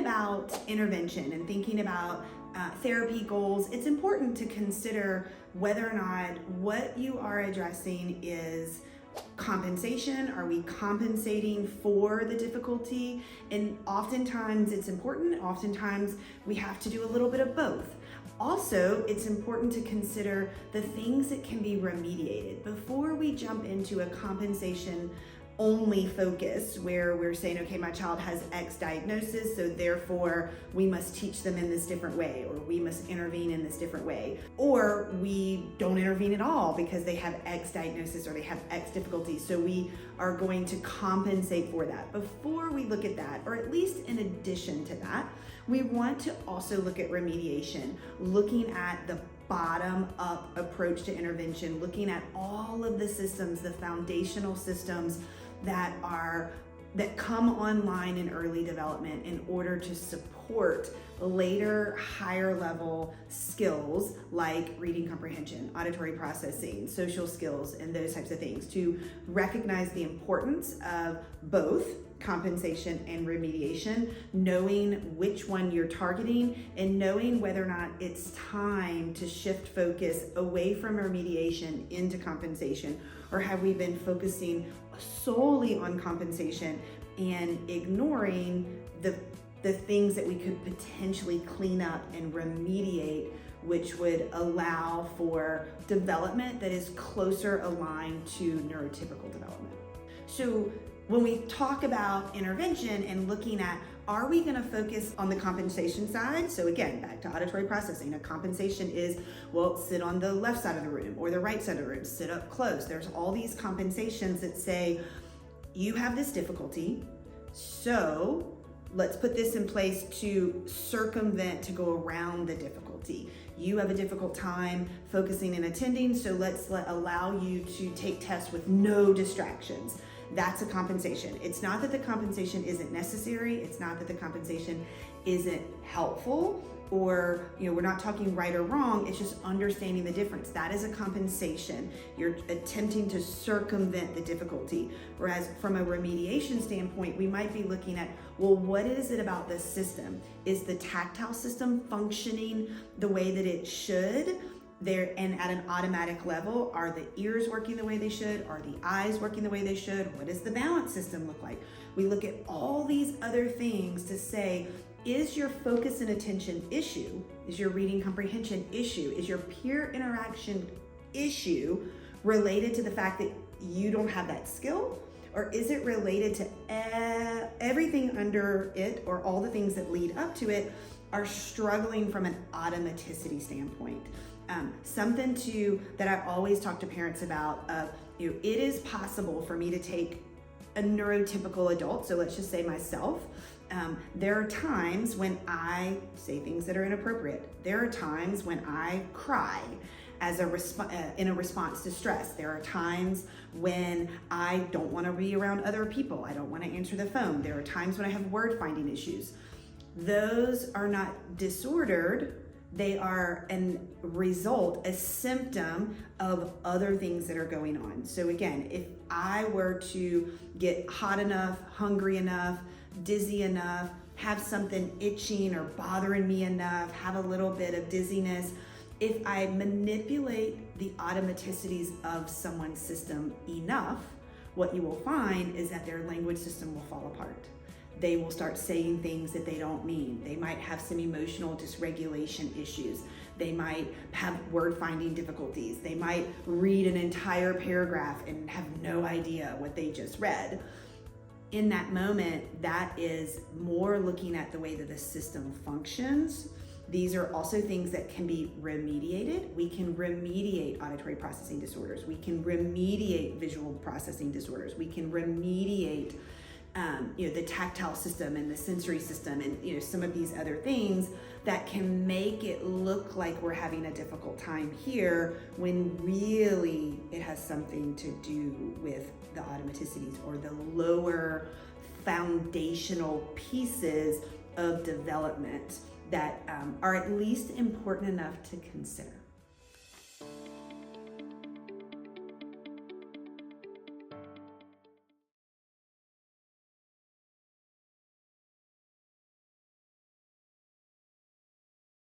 about intervention and thinking about therapy goals, it's important to consider whether or not what you are addressing is compensation. Are we compensating for the difficulty? And oftentimes it's important, oftentimes we have to do a little bit of both. Also, it's important to consider the things that can be remediated before we jump into a compensation only focus where we're saying, okay, my child has X diagnosis, so therefore we must teach them in this different way, or we must intervene in this different way. Or we don't intervene at all because they have X diagnosis or they have X difficulty, so we are going to compensate for that. Before we look at that, or at least in addition to that, we want to also look at remediation, looking at the bottom-up approach to intervention, looking at all of the systems, the foundational systems that come online in early development in order to support later higher level skills like reading comprehension, auditory processing, social skills, and those types of things, to recognize the importance of both compensation and remediation, knowing which one you're targeting and knowing whether or not it's time to shift focus away from remediation into compensation, or have we been focusing solely on compensation and ignoring the things that we could potentially clean up and remediate, which would allow for development that is closer aligned to neurotypical development. So when we talk about intervention and looking at, are we going to focus on the compensation side? So again, back to auditory processing, a compensation is, well, sit on the left side of the room or the right side of the room, sit up close. There's all these compensations that say, you have this difficulty, so let's put this in place to circumvent, to go around the difficulty. You have a difficult time focusing and attending, so let's allow you to take tests with no distractions. That's a compensation. It's not that the compensation isn't necessary. It's not that the compensation isn't helpful, or we're not talking right or wrong. It's just understanding the difference. That is a compensation. You're attempting to circumvent the difficulty. Whereas from a remediation standpoint, we might be looking at, well, what is it about this system? Is the tactile system functioning the way that it should? There, and at an automatic level, are the ears working the way they should? Are the eyes working the way they should? What does the balance system look like? We look at all these other things to say, is your focus and attention issue, is your reading comprehension issue, is your peer interaction issue related to the fact that you don't have that skill? Or is it related to everything under it, or all the things that lead up to it are struggling from an automaticity standpoint? Something that I always talk to parents about, it is possible for me to take a neurotypical adult, so let's just say myself. There are times when I say things that are inappropriate. There are times when I cry as in a response to stress. There are times when I don't want to be around other people. I don't want to answer the phone. There are times when I have word finding issues. Those are not disordered. They are a symptom of other things that are going on. So again, if I were to get hot enough, hungry enough, dizzy enough, have something itching or bothering me enough, have a little bit of dizziness, if I manipulate the automaticities of someone's system enough, what you will find is that their language system will fall apart. They will start saying things that they don't mean. They might have some emotional dysregulation issues. They might have word finding difficulties. They might read an entire paragraph and have no idea what they just read. In that moment, that is more looking at the way that the system functions. These are also things that can be remediated. We can remediate auditory processing disorders. We can remediate visual processing disorders. We can remediate the tactile system and the sensory system, and some of these other things that can make it look like we're having a difficult time here, when really it has something to do with the automaticities or the lower foundational pieces of development that are at least important enough to consider.